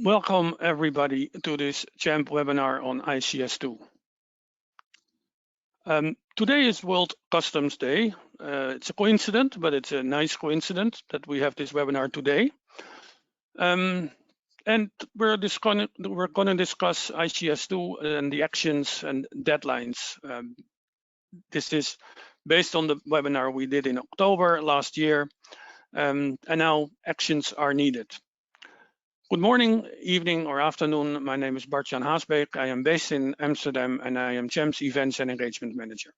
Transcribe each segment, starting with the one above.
Welcome everybody to this CHAMP webinar on ICS2. Today is World Customs Day. It's a coincidence, but it's a nice coincidence that we have this webinar today. And we're going to discuss ICS2 and the actions and deadlines. This is based on the webinar we did in October last year, and now actions are needed. Good morning, evening, or afternoon. My name is Bart-Jan Haasbeek. I am based in Amsterdam and I am CHAMP's Events and Engagement Manager.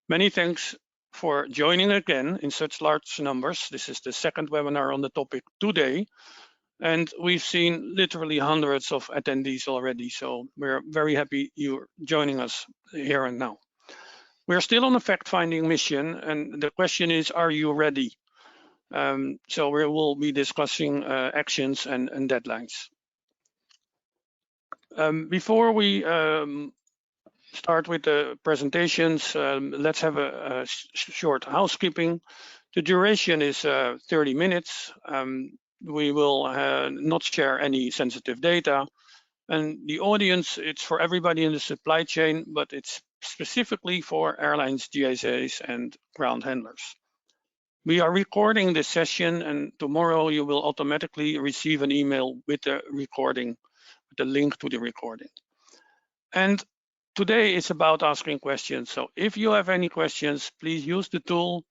Many thanks for joining again in such large numbers. This is the second webinar on the topic today, and we've seen literally hundreds of attendees already, so we're very happy you're joining us here and now. We're still on a fact-finding mission, and the question is, are you ready? So we will be discussing actions and deadlines. Before we start with the presentations, let's have a short housekeeping. The duration is 30 minutes. We will not share any sensitive data. And the audience, it's for everybody in the supply chain, but it's specifically for airlines, GSAs, and ground handlers. We are recording this session, and tomorrow you will automatically receive an email with the recording, with the link to the recording. And today is about asking questions. So if you have any questions, please use the tool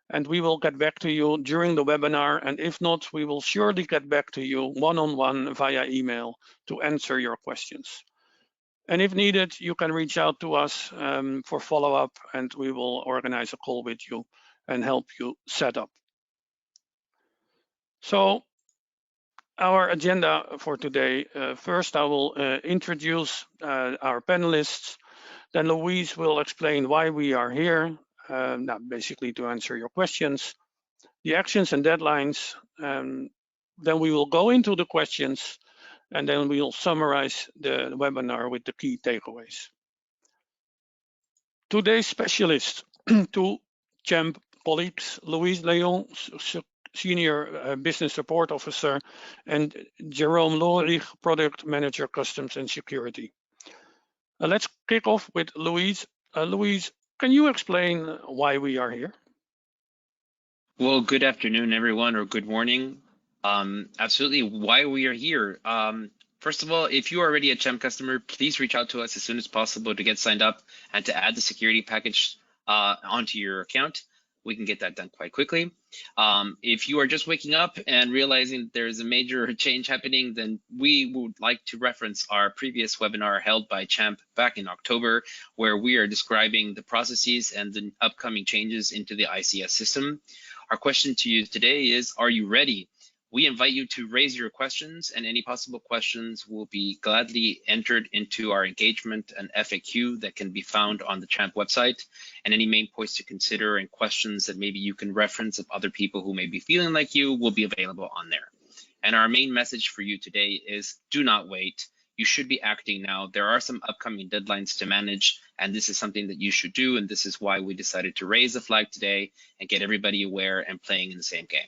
and we will get back to you during the webinar. And if not, we will surely get back to you one-on-one via email to answer your questions. And if needed, you can reach out to us for follow-up and we will organize a call with you and help you set up. So our agenda for today, first I will introduce our panelists, then Louise will explain why we are here, now basically to answer your questions, the actions and deadlines, then we will go into the questions, and then we'll summarize the webinar with the key takeaways. Today's specialists, two CHAMP colleagues, Louise Leon, Senior Business Support Officer, and Jerome Lorig, Product Manager, Customs and Security. Let's kick off with Louise. Louise, can you explain why we are here? Well, good afternoon, everyone, or good morning. Absolutely, why we are here. First of all, if you are already a CHAMP customer, please reach out to us as soon as possible to get signed up and to add the security package onto your account. We can get that done quite quickly. If you are just waking up and realizing there's a major change happening, then we would like to reference our previous webinar held by CHAMP back in October, where we are describing the processes and the upcoming changes into the ICS system. Our question to you today is, are you ready? We invite you to raise your questions, and any possible questions will be gladly entered into our engagement and FAQ that can be found on the CHAMP website, and any main points to consider and questions that maybe you can reference of other people who may be feeling like you will be available on there. And our main message for you today is, do not wait. You should be acting now. There are some upcoming deadlines to manage, and this is something that you should do, and this is why we decided to raise the flag today and get everybody aware and playing in the same game.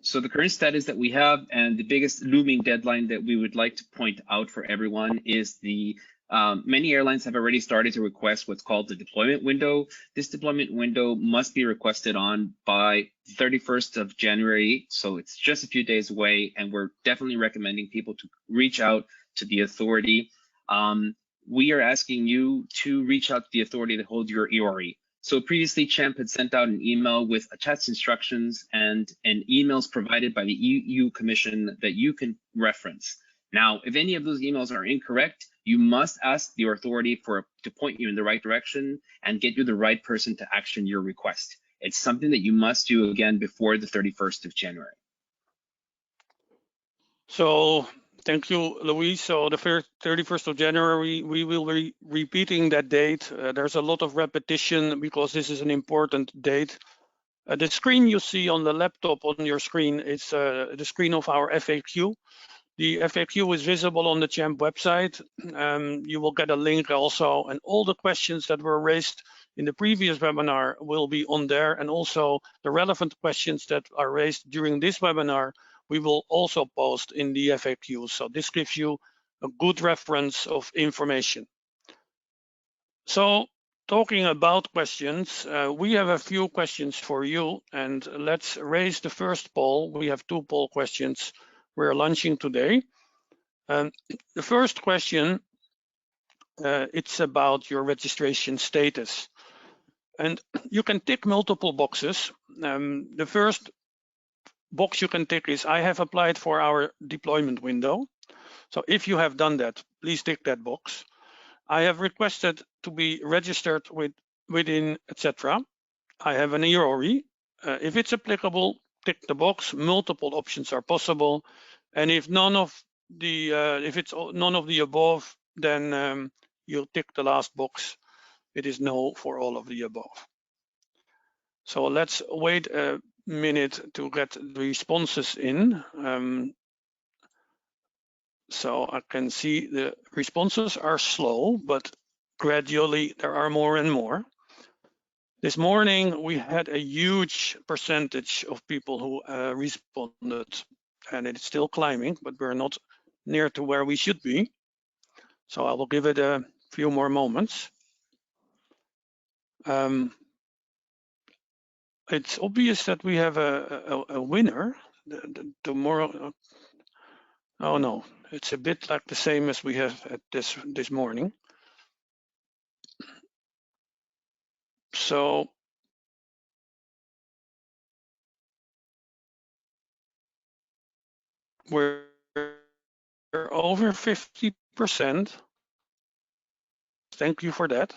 So the current status that we have and the biggest looming deadline that we would like to point out for everyone is the many airlines have already started to request what's called the deployment window. This deployment window must be requested on by 31st of January. So it's just a few days away, and we're definitely recommending people to reach out to the authority. We are asking you to reach out to the authority that holds your EORI. So previously, CHAMP had sent out an email with attached instructions and emails provided by the EU Commission that you can reference. Now, if any of those emails are incorrect, you must ask the authority to point you in the right direction and get you the right person to action your request. It's something that you must do again before the 31st of January. So thank you, Louise. So the 31st of January, we will be repeating that date. There's a lot of repetition because this is an important date. The screen you see on the laptop on your screen is the screen of our FAQ. The FAQ is visible on the CHAMP website. You will get a link also, and all the questions that were raised in the previous webinar will be on there, and also the relevant questions that are raised during this webinar we will also post in the FAQ. So this gives you a good reference of information. So talking about questions, we have a few questions for you, and let's raise the first poll. We have 2 poll questions we're launching today. The first question, it's about your registration status. And you can tick multiple boxes. The first box you can tick is I have applied for our deployment window. So if you have done that, please tick that box. I have requested to be registered within, etc. I have an EORI. If it's applicable, tick the box. Multiple options are possible. And if none of the above, then you tick the last box. It is no for all of the above. So let's wait a minute to get the responses in. So I can see the responses are slow, but gradually there are more and more. This morning we had a huge percentage of people who responded, and it's still climbing, but we're not near to where we should be. So I will give it a few more moments. It's obvious that we have a winner. Tomorrow, oh no, it's a bit like the same as we have at this morning. So we're over 50%. Thank you for that.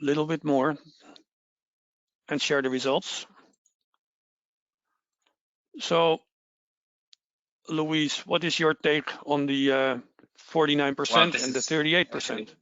A little bit more and share the results. So, Louise, what is your take on the 49% and the 38%?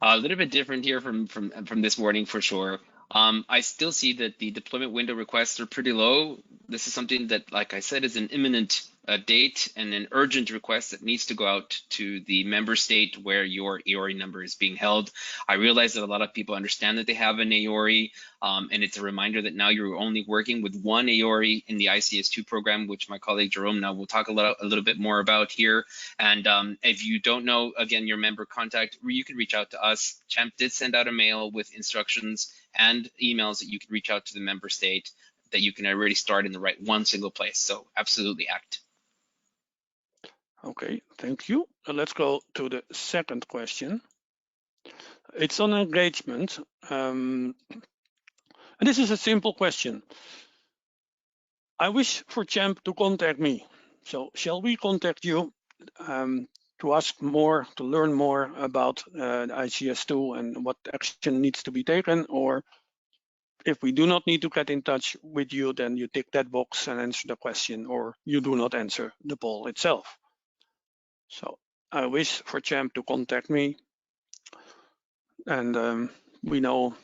A little bit different here from this morning for sure. I still see that the deployment window requests are pretty low. This is something that, like I said, is an imminent date and an urgent request that needs to go out to the member state where your EORI number is being held. I realize that a lot of people understand that they have an EORI, and it's a reminder that now you're only working with one EORI in the ICS2 program, which my colleague Jerome now will talk a little bit more about here. And if you don't know, again, your member contact, you can reach out to us. CHAMP did send out a mail with instructions and emails that you can reach out to the member state, that you can already start in the right one single place. So absolutely act. Okay, thank you. Let's go to the second question. It's on engagement. And this is a simple question. I wish for CHAMP to contact me. So shall we contact you to ask more, to learn more about ICS2 and what action needs to be taken? Or if we do not need to get in touch with you, then you tick that box and answer the question, or you do not answer the poll itself. So I wish for CHAMP to contact me, and we know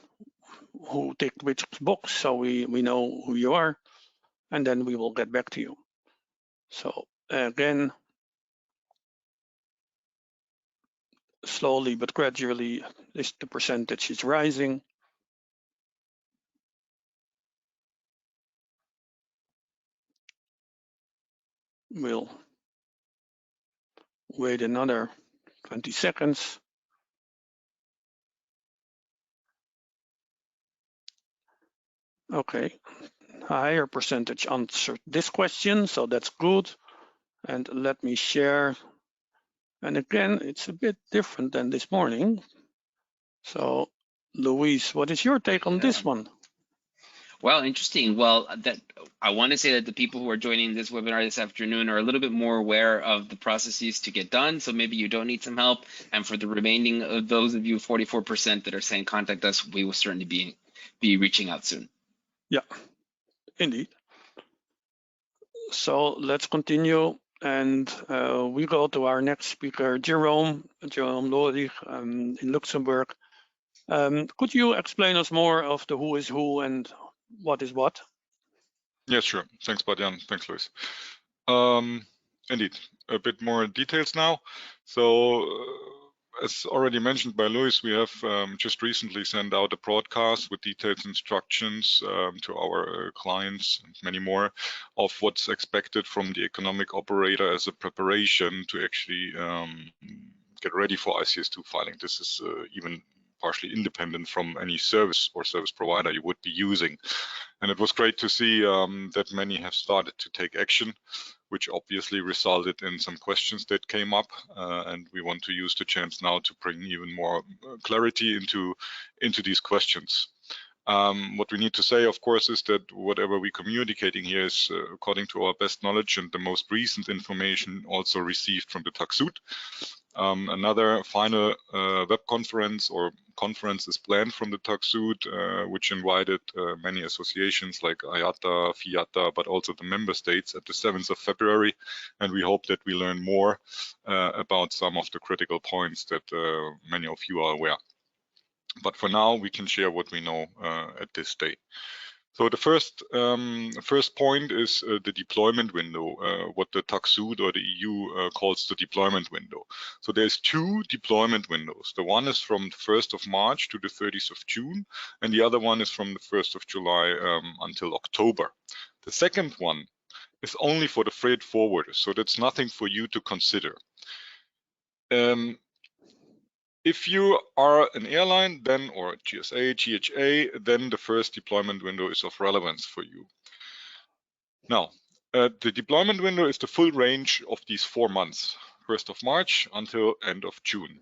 who ticked which box, so we know who you are, and then we will get back to you. So again, slowly but gradually, the percentage is rising. We'll wait another 20 seconds. Okay, higher percentage answered this question, so that's good. And let me share. And again, it's a bit different than this morning. So, Louise, what is your take on this one? Well, interesting. Well, I want to say that the people who are joining this webinar this afternoon are a little bit more aware of the processes to get done. So maybe you don't need some help. And for the remaining of those of you, 44% that are saying contact us, we will certainly be reaching out soon. Yeah, indeed. So let's continue. And we go to our next speaker, Jerome Lorig in Luxembourg. Could you explain us more of the who is who and what is what? Yes, sure. Thanks, Badian. Thanks, Luis. Indeed, a bit more details now. So as already mentioned by Luis, we have just recently sent out a broadcast with detailed instructions to our clients and many more of what's expected from the economic operator as a preparation to actually get ready for ICS2 filing. This is even partially independent from any service or service provider you would be using. And it was great to see that many have started to take action, which obviously resulted in some questions that came up. And we want to use the chance now to bring even more clarity into these questions. What we need to say, of course, is that whatever we're communicating here is according to our best knowledge and the most recent information also received from the TAXUD. Another final web conference or conference is planned from the TAXUD, which invited many associations like IATA, FIATA, but also the member states at the 7th of February. And we hope that we learn more about some of the critical points that many of you are aware. But for now, we can share what we know at this day. So the first point is the deployment window, what the TAXUD or the EU calls the deployment window. So there's two deployment windows. The one is from the 1st of March to the 30th of June, and the other one is from the 1st of July until October. The second one is only for the freight forwarders, so that's nothing for you to consider. If you are an airline, then or GSA, GHA, then the first deployment window is of relevance for you. Now, the deployment window is the full range of these 4 months, 1st of March until end of June.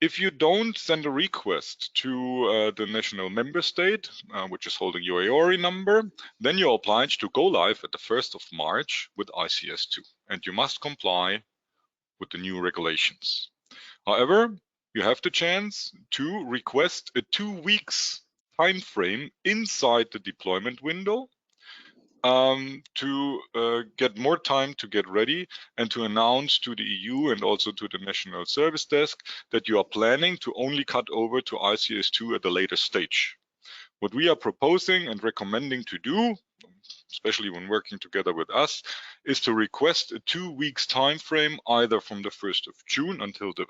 If you don't send a request to the national member state, which is holding your EORI number, then you're obliged to go live at the 1st of March with ICS2, and you must comply with the new regulations. However, you have the chance to request a 2 weeks time frame inside the deployment window to get more time to get ready and to announce to the EU and also to the National Service Desk that you are planning to only cut over to ICS2 at a later stage. What we are proposing and recommending to do, especially when working together with us, is to request a 2 weeks time frame either from the 1st of June until the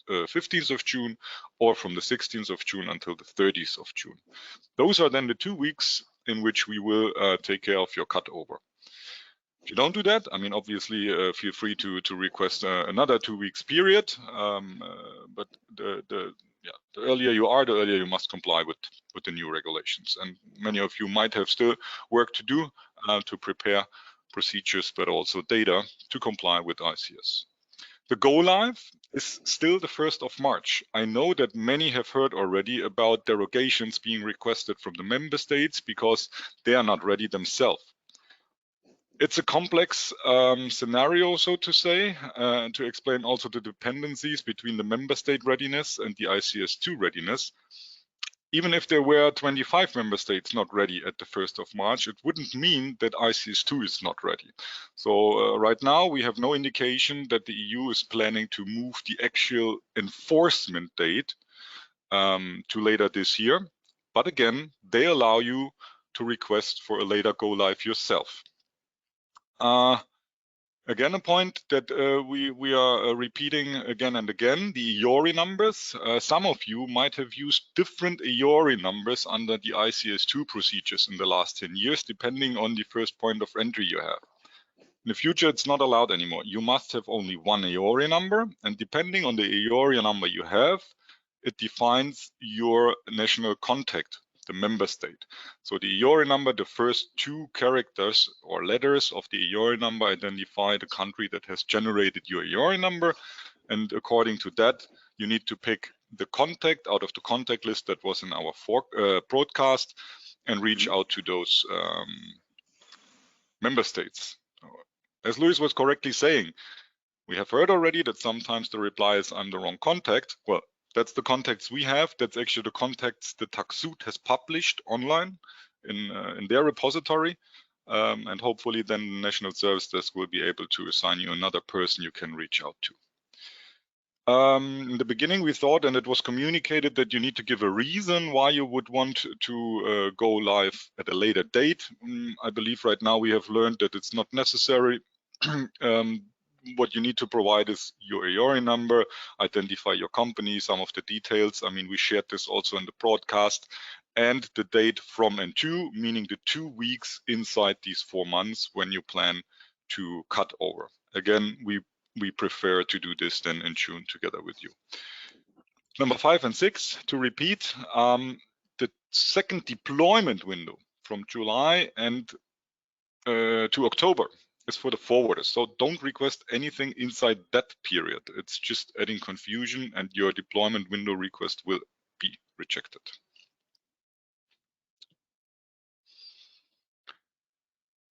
15th of June or from the 16th of June until the 30th of June. Those are then the 2 weeks in which we will take care of your cutover. If you don't do that, I mean, obviously feel free to request another 2 weeks period, but the earlier you are, the earlier you must comply with the new regulations. And many of you might have still work to do to prepare procedures, but also data to comply with ICS. The go live is still the 1st of March. I know that many have heard already about derogations being requested from the member states because they are not ready themselves. It's a complex scenario, so to say, to explain also the dependencies between the member state readiness and the ICS2 readiness. Even if there were 25 member states not ready at the 1st of March, it wouldn't mean that ICS2 is not ready. So right now, we have no indication that the EU is planning to move the actual enforcement date to later this year. But again, they allow you to request for a later go live yourself. Again, a point that we are repeating again and again, the EORI numbers. Some of you might have used different EORI numbers under the ICS2 procedures in the last 10 years, depending on the first point of entry you have. In the future, it's not allowed anymore. You must have only one EORI number, and depending on the EORI number you have, it defines your national contact, the member state. So the EORI number, the first 2 characters or letters of the EORI number identify the country that has generated your EORI number. And according to that, you need to pick the contact out of the contact list that was in our broadcast and reach out to those member states. As Luis was correctly saying, we have heard already that sometimes the reply is I'm the wrong contact. Well, that's the contacts we have. That's actually the contacts the TAXUD has published online in their repository. And hopefully then the National Service Desk will be able to assign you another person you can reach out to. In the beginning, we thought, and it was communicated, that you need to give a reason why you would want to go live at a later date. I believe right now we have learned that it's not necessary. what you need to provide is your EORI number, identify your company, some of the details. I mean, we shared this also in the broadcast, and the date from and to, meaning the 2 weeks inside these 4 months when you plan to cut over. Again, we prefer to do this then in June together with you. Number 5 and 6, to repeat, the second deployment window from July and to October is for the forwarders. So don't request anything inside that period. It's just adding confusion, and your deployment window request will be rejected.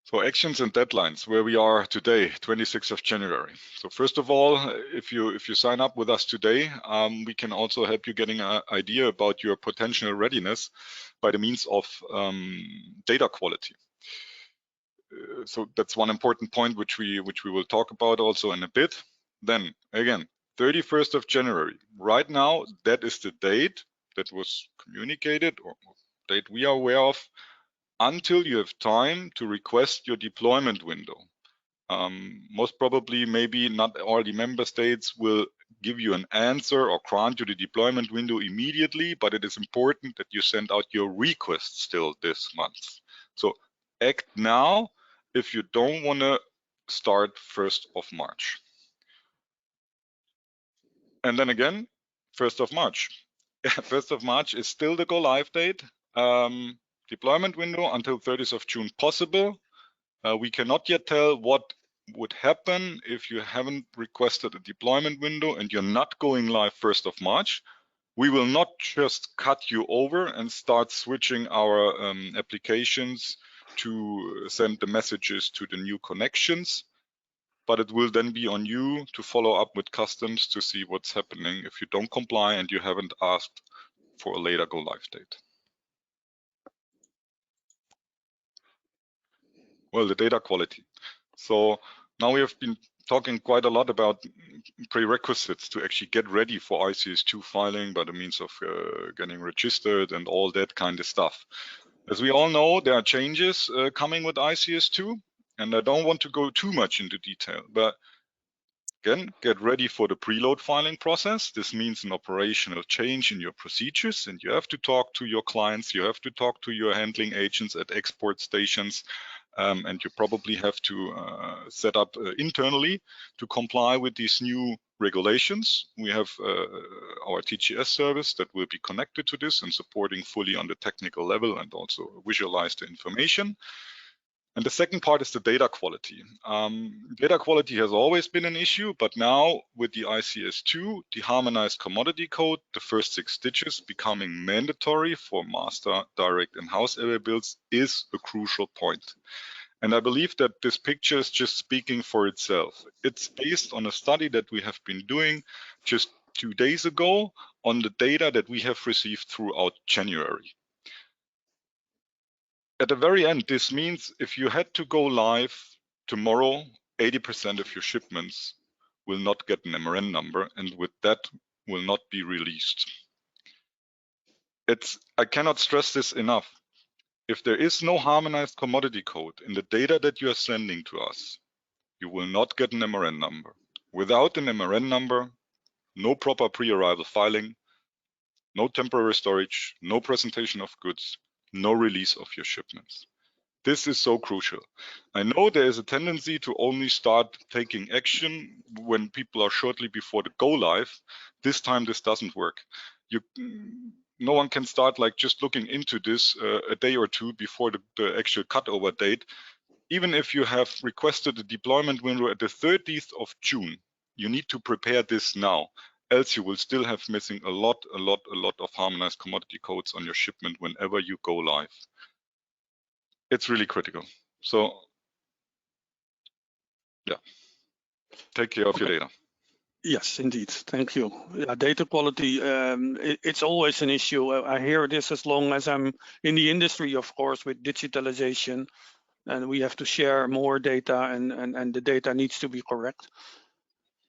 So actions and deadlines, where we are today, 26th of January. So first of all, if you sign up with us today, we can also help you getting an idea about your potential readiness by the means of data quality. So that's one important point which we will talk about also in a bit. Then again, 31st of January. Right now, that is the date that was communicated, or date we are aware of, until you have time to request your deployment window. Most probably, maybe not all the member states will give you an answer or grant you the deployment window immediately, but it is important that you send out your request still this month. So act now if you don't want to start 1st of March. And then again, 1st of March. 1st of March is still the go live date. Deployment window until 30th of June possible. We cannot yet tell what would happen if you haven't requested a deployment window and you're not going live 1st of March. We will not just cut you over and start switching our applications to send the messages to the new connections, but it will then be on you to follow up with customs to see what's happening if you don't comply and you haven't asked for a later go live date. Well, the data quality. So now we have been talking quite a lot about prerequisites to actually get ready for ICS2 filing by the means of getting registered and all that kind of stuff. As we all know, there are changes coming with ICS2, and I don't want to go too much into detail, but again, get ready for the preload filing process. This means an operational change in your procedures, and you have to talk to your clients, you have to talk to your handling agents at export stations, and you probably have to set up internally to comply with these new regulations. We have our TGS service that will be connected to this and supporting fully on the technical level and also visualize the information. And the second part is the data quality. Data quality has always been an issue, but now with the ICS2, the harmonized commodity code, the first 6 digits becoming mandatory for master, direct, and house area builds is a crucial point. And I believe that this picture is just speaking for itself. It's based on a study that we have been doing just 2 days ago on the data that we have received throughout January. At the very end, this means if you had to go live tomorrow, 80% of your shipments will not get an MRN number, and with that will not be released. I cannot stress this enough. If there is no harmonized commodity code in the data that you are sending to us, you will not get an MRN number. Without an MRN number, no proper pre-arrival filing, no temporary storage, no presentation of goods, no release of your shipments. This is so crucial. I know there is a tendency to only start taking action when people are shortly before the go live. This time this doesn't work. No one can start like just looking into this a day or two before the actual cutover date. Even if you have requested a deployment window at the 30th of June, you need to prepare this now. Else you will still have missing a lot of harmonized commodity codes on your shipment whenever you go live. It's really critical. So yeah, take care of your data. Yes, indeed. Thank you. Yeah, data quality, it's always an issue. I hear this as long as I'm in the industry, of course, with digitalization, and we have to share more data, and the data needs to be correct.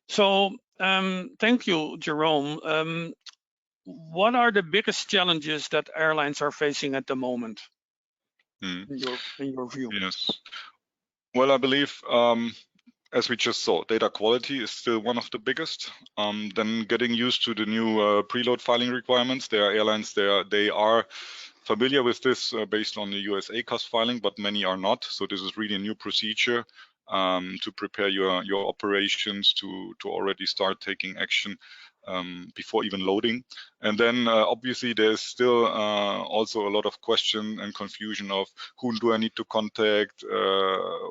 So thank you, Jerome. What are the biggest challenges that airlines are facing at the moment, in your view? Yes. Well, I believe as we just saw, data quality is still one of the biggest. Then getting used to the new preload filing requirements. There are airlines there, they are familiar with this based on the US ACAS filing, but many are not. So this is really a new procedure to prepare your operations to already start taking action before even loading. And then obviously there's still also a lot of question and confusion of whom do I need to contact,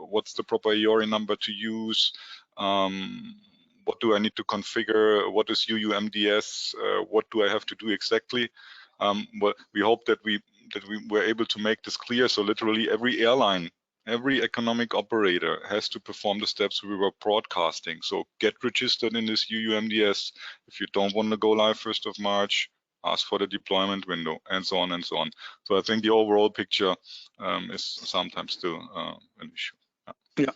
what's the proper EORI number to use, what do I need to configure, what is UUMDS, what do I have to do exactly. Well, we hope that we were able to make this clear. So literally every airline, every economic operator has to perform the steps we were broadcasting. So get registered in this UUMDS. If you don't want to go live 1st of March, ask for the deployment window, and so on and so on. So I think the overall picture is sometimes still an issue. Yeah.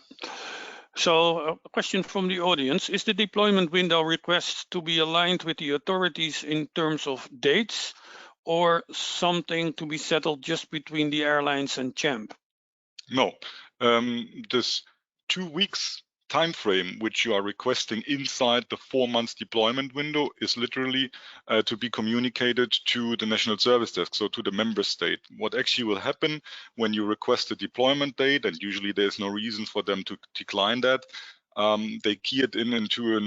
So a question from the audience: is the deployment window request to be aligned with the authorities in terms of dates, or something to be settled just between the airlines and CHAMP? No, this 2 weeks time frame which you are requesting inside the 4 months deployment window is literally to be communicated to the National Service Desk, so to the member state. What actually will happen when you request a deployment date, and usually there's no reason for them to decline that, they key it into a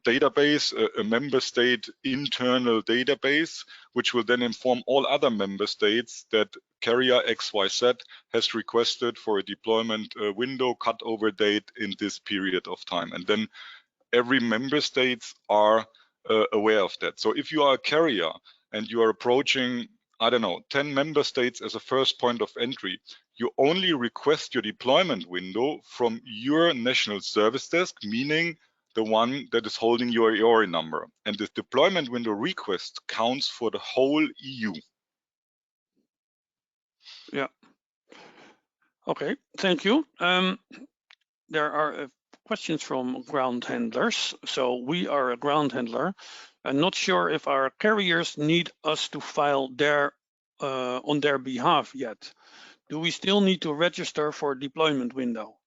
database, a member state internal database, which will then inform all other member states that carrier XYZ has requested for a deployment window cutover date in this period of time. And then every member states are aware of that. So if you are a carrier and you are approaching, I don't know, 10 member states as a first point of entry, you only request your deployment window from your National Service Desk, meaning the one that is holding your EORI number. And this deployment window request counts for the whole EU. Yeah. Okay, thank you. There are questions from ground handlers. So we are a ground handler. I'm not sure if our carriers need us to file on their behalf yet. Do we still need to register for a deployment window?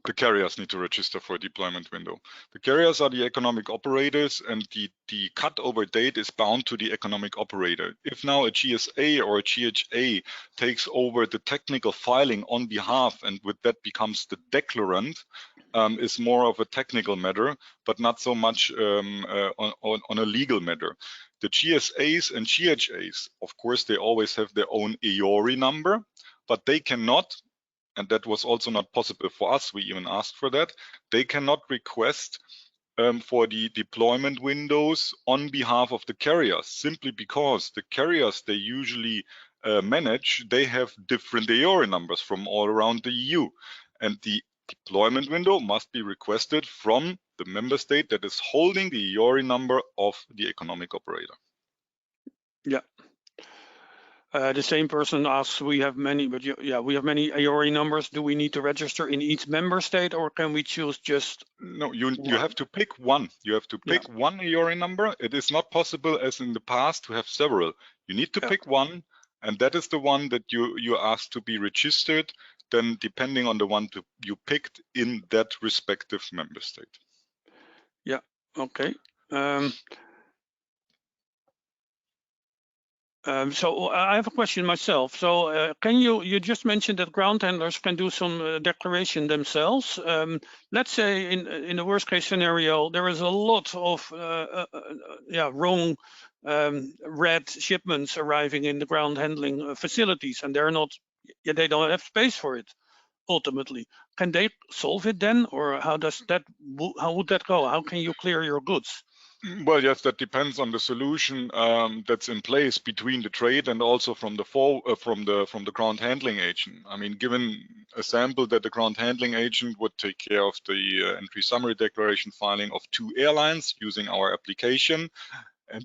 The carriers need to register for a deployment window. The carriers are the economic operators, and the cutover date is bound to the economic operator. If now a GSA or a GHA takes over the technical filing on behalf, and with that becomes the declarant, is more of a technical matter, but not so much on a legal matter. The GSAs and GHAs, of course, they always have their own EORI number, but they cannot, and that was also not possible for us, we even asked for that, they cannot request for the deployment windows on behalf of the carriers, simply because the carriers they usually manage, they have different EORI numbers from all around the EU. And the deployment window must be requested from the member state that is holding the EORI number of the economic operator. Yeah. The same person asks, we have many, but yeah, we have many EORI numbers. Do we need to register in each member state, or can we choose just? No, you have to pick one. You have to pick one EORI number. It is not possible, as in the past, to have several. You need to pick one, and that is the one that you asked to be registered. Then, depending on the one you picked in that respective member state. Yeah. Okay. So I have a question myself. So can you just mentioned that ground handlers can do some declaration themselves. Let's say in the worst case scenario, there is a lot of wrong red shipments arriving in the ground handling facilities, and they don't have space for it. Ultimately, can they solve it then, or how would that go? How can you clear your goods? Well, yes, that depends on the solution that's in place between the trade and also from the ground handling agent. I mean, given a sample that the ground handling agent would take care of the entry summary declaration filing of 2 airlines using our application, and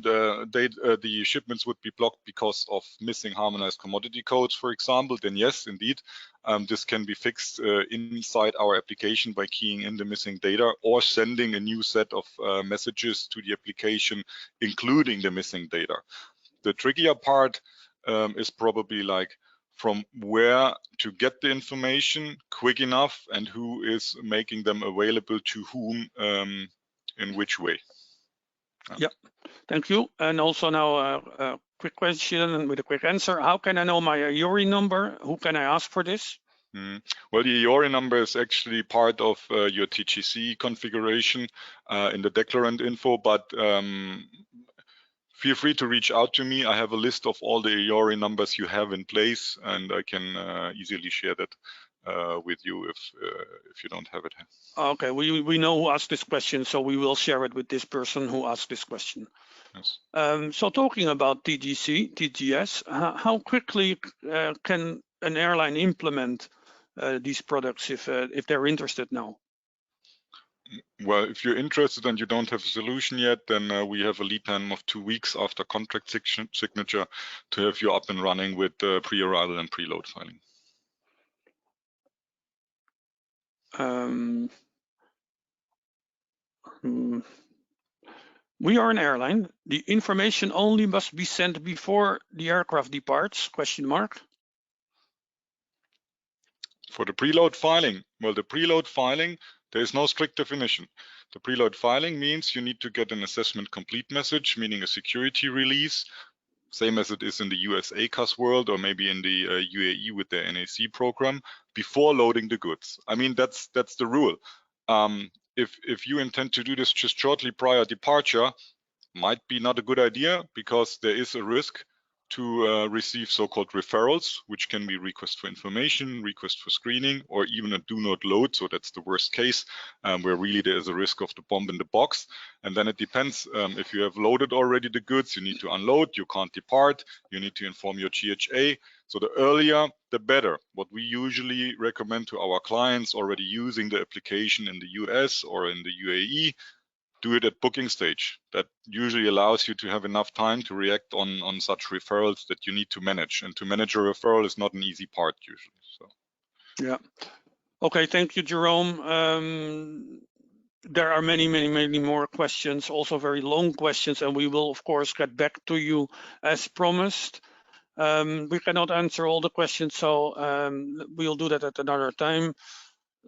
the shipments would be blocked because of missing harmonized commodity codes, for example, then yes, indeed, this can be fixed inside our application by keying in the missing data or sending a new set of messages to the application, including the missing data. The trickier part is probably like from where to get the information quick enough and who is making them available to whom in which way. Yeah, thank you. And also now a quick question with a quick answer. How can I know my EORI number? Who can I ask for this? Well, the EORI number is actually part of your TGC configuration in the declarant info, but feel free to reach out to me. I have a list of all the EORI numbers you have in place, and I can easily share that with you if you don't have it. Okay, we know who asked this question, so we will share it with this person who asked this question. Yes. So talking about TGS, how quickly can an airline implement these products if they're interested now? Well, if you're interested and you don't have a solution yet, then we have a lead time of 2 weeks after contract signature to have you up and running with pre-arrival and preload filing. We are an airline. The information only must be sent before the aircraft departs, question mark. For the preload filing, well, the preload filing, there is no strict definition. The preload filing means you need to get an assessment complete message, meaning a security release, same as it is in the US ACAS world or maybe in the UAE with their NAC program, before loading the goods. I mean, that's the rule. If you intend to do this just shortly prior departure, might be not a good idea because there is a risk to receive so-called referrals, which can be request for information, request for screening, or even a do not load. So that's the worst case where really there is a risk of the bomb in the box. And then it depends if you have loaded already the goods, you need to unload, you can't depart, you need to inform your GHA. So the earlier, the better. What we usually recommend to our clients already using the application in the US or in the UAE, do it at booking stage. That usually allows you to have enough time to react on such referrals that you need to manage. And to manage a referral is not an easy part usually. So. Yeah. Okay, thank you, Jerome. There are many more questions, also very long questions, and we will of course get back to you as promised. We cannot answer all the questions, so we'll do that at another time.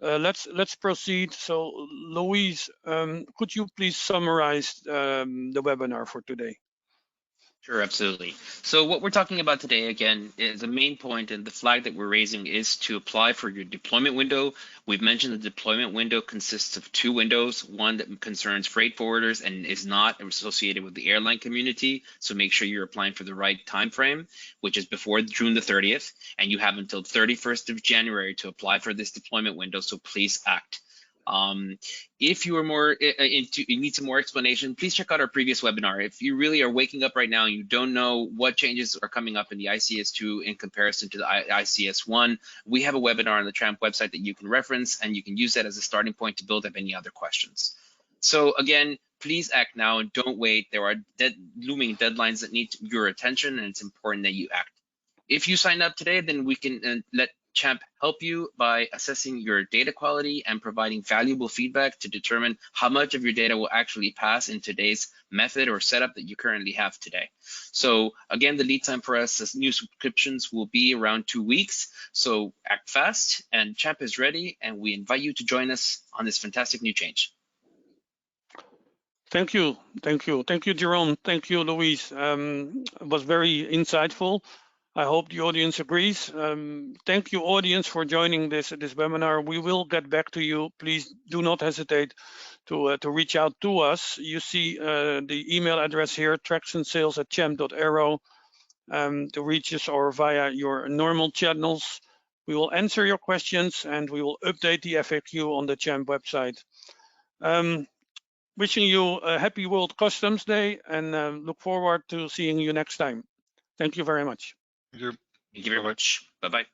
Let's proceed. So, Louise, could you please summarize the webinar for today? Sure, absolutely. So what we're talking about today, again, is the main point, and the flag that we're raising is to apply for your deployment window. We've mentioned the deployment window consists of 2 windows, one that concerns freight forwarders and is not associated with the airline community. So make sure you're applying for the right time frame, which is before June the 30th, and you have until 31st of January to apply for this deployment window, so please act. If you are more you need some more explanation, please check out our previous webinar. If you really are waking up right now and you don't know what changes are coming up in the ICS2 in comparison to the ICS1, we have a webinar on the Tramp website that you can reference, and you can use that as a starting point to build up any other questions. So again, please act now and don't wait. There are looming deadlines that need your attention, and it's important that you act. If you sign up today, then we can let Champ help you by assessing your data quality and providing valuable feedback to determine how much of your data will actually pass in today's method or setup that you currently have today. So again, the lead time for us as new subscriptions will be around 2 weeks. So act fast, and Champ is ready, and we invite you to join us on this fantastic new change. Thank you, Jerome. Thank you, Louise. It was very insightful. I hope the audience agrees. Thank you, audience, for joining this webinar. We will get back to you. Please do not hesitate to reach out to us. You see the email address here, tractionsales@champ.aero, to reach us, or via your normal channels. We will answer your questions, and we will update the FAQ on the Champ website. Wishing you a happy World Customs Day, and look forward to seeing you next time. Thank you very much. Thank you. Thank you very much. Bye-bye.